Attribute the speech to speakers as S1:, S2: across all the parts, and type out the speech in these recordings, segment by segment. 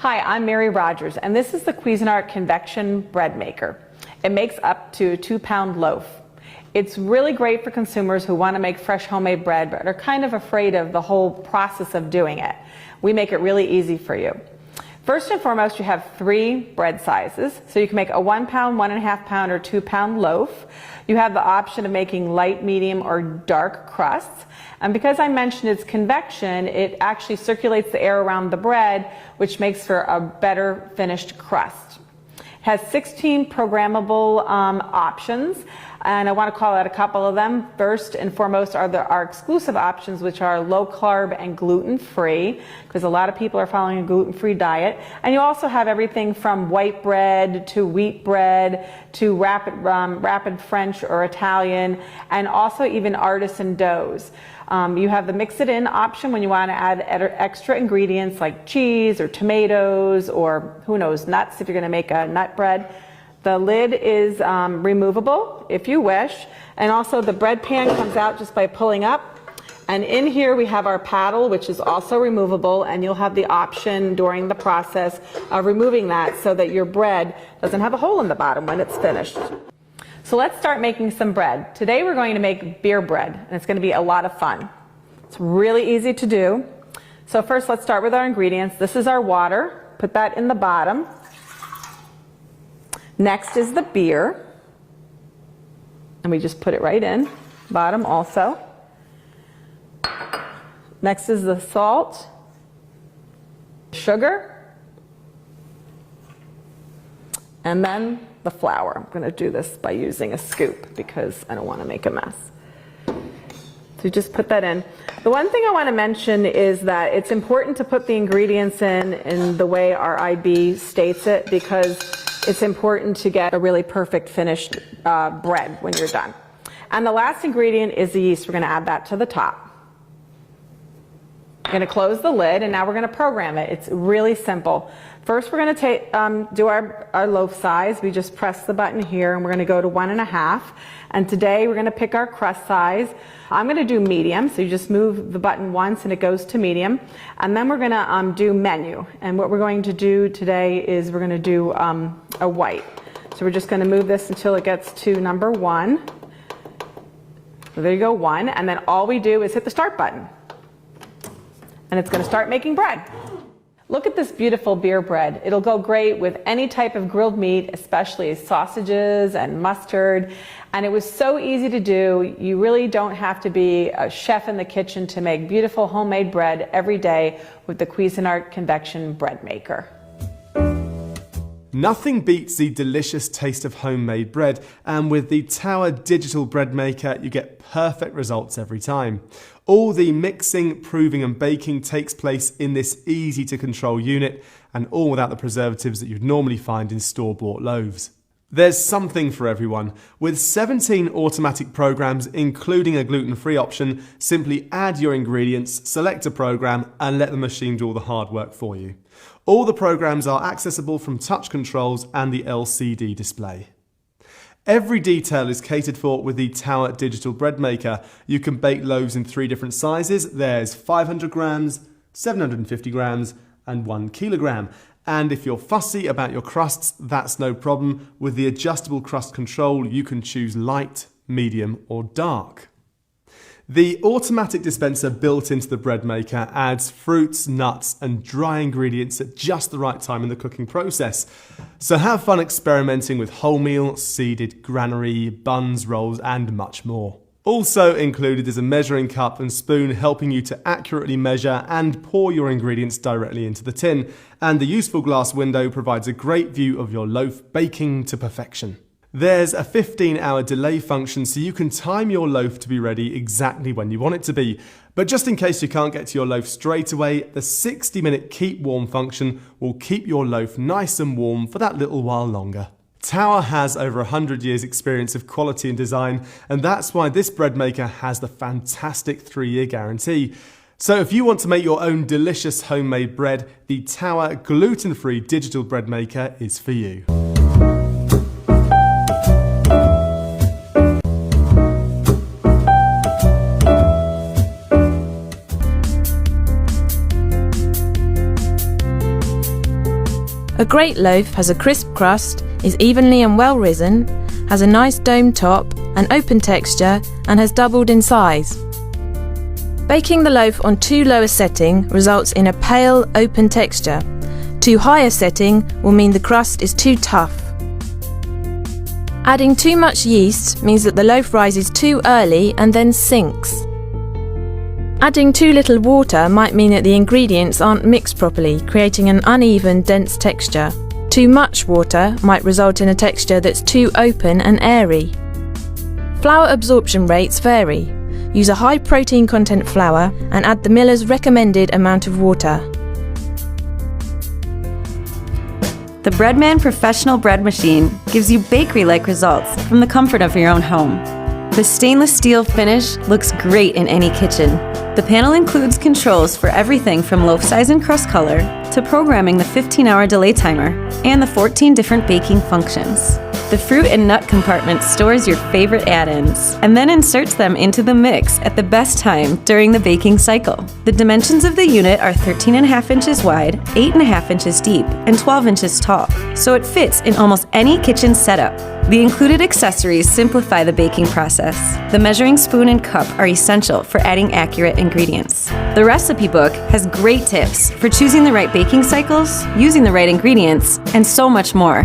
S1: Hi, I'm Mary Rogers, and this is the Cuisinart Convection Bread Maker. It makes up to a 2-pound loaf. It's really great for consumers who want to make fresh homemade bread but are kind of afraid of the whole process of doing it. We make it really easy for you. First and foremost, you have 3 bread sizes. So you can make a 1 pound, 1.5 pound, or 2 pound loaf. You have the option of making light, medium, or dark crusts. And because I mentioned it's convection, it actually circulates the air around the bread, which makes for a better finished crust. It has 16 programmable options, and I want to call out a couple of them. First and foremost are our exclusive options, which are low carb and gluten-free, because a lot of people are following a gluten-free diet. And you also have everything from white bread to wheat bread to rapid French or Italian, and also even artisan doughs. You have the mix it in option when you want to add extra ingredients like cheese or tomatoes or who knows, nuts if you're going to make a nut bread. The lid is removable if you wish, and also the bread pan comes out just by pulling up. And in here we have our paddle, which is also removable, and you'll have the option during the process of removing that so that your bread doesn't have a hole in the bottom when it's finished. So let's start making some bread. Today we're going to make beer bread, and it's going to be a lot of fun. It's really easy to do. So first let's start with our ingredients. This is our water. Put that in the bottom. Next is the beer, and we just put it right in, bottom also. Next is the salt, sugar, and then the flour. I'm going to do this by using a scoop because I don't want to make a mess. So just put that in. The one thing I want to mention is that it's important to put the ingredients in the way our IB states it, because it's important to get a really perfect finished bread when you're done. And the last ingredient is the yeast. We're going to add that to the top. We're going to close the lid, and now we're going to program it. It's really simple. First, we're going to do our loaf size. We just press the button here, and we're going to go to 1.5. And today we're going to pick our crust size. I'm going to do medium, so you just move the button once and it goes to medium. And then we're going to do menu. And what we're going to do today is we're going to do a white. So we're just going to move this until it gets to number 1. So there you go, 1. And then all we do is hit the start button. And it's going to start making bread. Look at this beautiful beer bread. It'll go great with any type of grilled meat, especially sausages and mustard. And it was so easy to do. You really don't have to be a chef in the kitchen to make beautiful homemade bread every day with the Cuisinart Convection Bread Maker.
S2: Nothing beats the delicious taste of homemade bread, and with the Tower Digital Bread Maker you get perfect results every time. All the mixing, proving and baking takes place in this easy to control unit, and all without the preservatives that you'd normally find in store-bought loaves. There's something for everyone. With 17 automatic programs, including a gluten-free option, simply add your ingredients, select a program, and let the machine do all the hard work for you. All the programs are accessible from touch controls and the LCD display. Every detail is catered for with the Tower Digital Bread Maker. You can bake loaves in 3 different sizes. There's 500 grams, 750 grams, and 1 kilogram. And if you're fussy about your crusts, that's no problem. With the adjustable crust control, you can choose light, medium, or dark. The automatic dispenser built into the bread maker adds fruits, nuts, and dry ingredients at just the right time in the cooking process. So have fun experimenting with wholemeal, seeded, granary, buns, rolls, and much more. Also included is a measuring cup and spoon helping you to accurately measure and pour your ingredients directly into the tin. And the useful glass window provides a great view of your loaf baking to perfection. There's a 15-hour delay function, so you can time your loaf to be ready exactly when you want it to be. But just in case you can't get to your loaf straight away, the 60-minute keep warm function will keep your loaf nice and warm for that little while longer. Tower has over 100 years experience of quality and design, and that's why this bread maker has the fantastic 3-year guarantee. So if you want to make your own delicious homemade bread, the Tower gluten-free digital bread maker is for you.
S3: A great loaf has a crisp crust, is evenly and well risen, has a nice dome top, an open texture, and has doubled in size. Baking the loaf on too low a setting results in a pale, open texture. Too high a setting will mean the crust is too tough. Adding too much yeast means that the loaf rises too early and then sinks. Adding too little water might mean that the ingredients aren't mixed properly, creating an uneven, dense texture. Too much water might result in a texture that's too open and airy. Flour absorption rates vary. Use a high protein content flour and add the miller's recommended amount of water.
S4: The Breadman professional bread machine gives you bakery-like results from the comfort of your own home. The stainless steel finish looks great in any kitchen. The panel includes controls for everything from loaf size and crust color to programming the 15-hour delay timer and the 14 different baking functions. The fruit and nut compartment stores your favorite add-ins and then inserts them into the mix at the best time during the baking cycle. The dimensions of the unit are 13.5 inches wide, 8.5 inches deep, and 12 inches tall, so it fits in almost any kitchen setup. The included accessories simplify the baking process. The measuring spoon and cup are essential for adding accurate ingredients. The recipe book has great tips for choosing the right baking cycles, using the right ingredients, and so much more.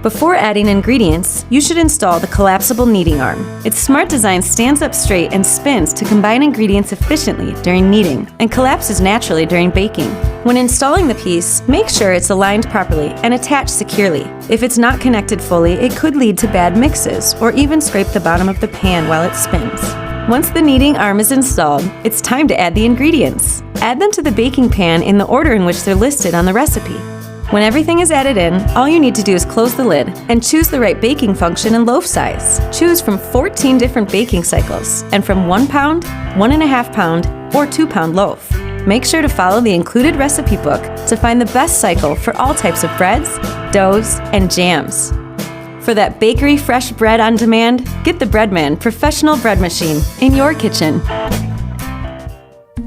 S4: Before adding ingredients, you should install the collapsible kneading arm. Its smart design stands up straight and spins to combine ingredients efficiently during kneading and collapses naturally during baking. When installing the piece, make sure it's aligned properly and attached securely. If it's not connected fully, it could lead to bad mixes or even scrape the bottom of the pan while it spins. Once the kneading arm is installed, it's time to add the ingredients. Add them to the baking pan in the order in which they're listed on the recipe. When everything is added in, all you need to do is close the lid and choose the right baking function and loaf size. Choose from 14 different baking cycles and from 1 pound, 1.5 pound, or 2 pound loaf. Make sure to follow the included recipe book to find the best cycle for all types of breads, doughs, and jams. For that bakery fresh bread on demand, get the Breadman professional bread machine in your kitchen.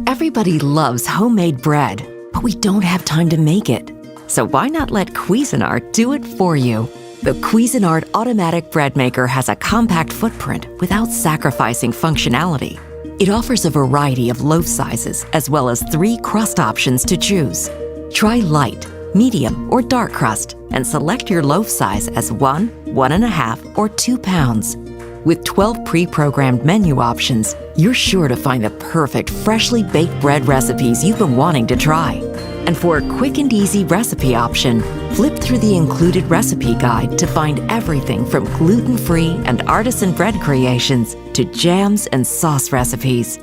S5: Everybody loves homemade bread, but we don't have time to make it. So why not let Cuisinart do it for you? The Cuisinart automatic bread maker has a compact footprint without sacrificing functionality. It offers a variety of loaf sizes as well as 3 crust options to choose. Try light, medium, or dark crust and select your loaf size as 1, 1.5, or 2 pounds. With 12 pre-programmed menu options, you're sure to find the perfect freshly baked bread recipes you've been wanting to try. And for a quick and easy recipe option, flip through the included recipe guide to find everything from gluten-free and artisan bread creations to jams and sauce recipes.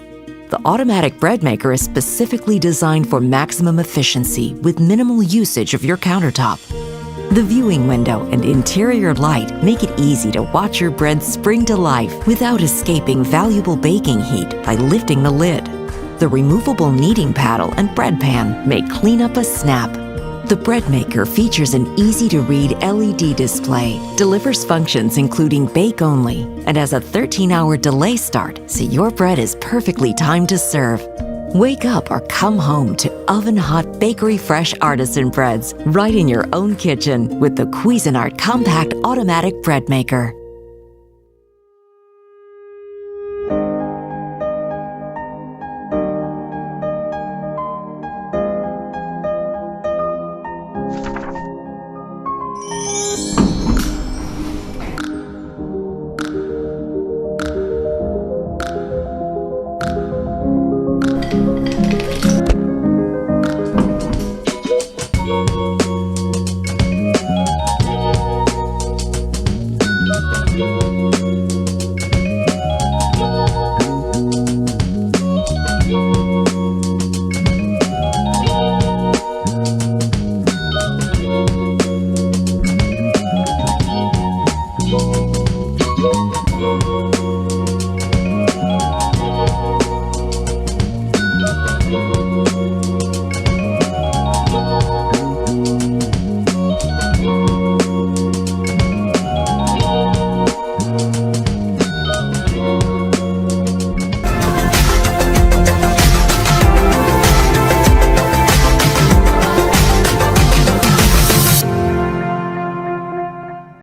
S5: The automatic bread maker is specifically designed for maximum efficiency with minimal usage of your countertop. The viewing window and interior light make it easy to watch your bread spring to life without escaping valuable baking heat by lifting the lid. The removable kneading paddle and bread pan make cleanup a snap. The bread maker features an easy-to-read LED display, delivers functions including bake only, and has a 13-hour delay start so your bread is perfectly timed to serve. Wake up or come home to oven-hot bakery-fresh artisan breads right in your own kitchen with the Cuisinart Compact Automatic Bread Maker.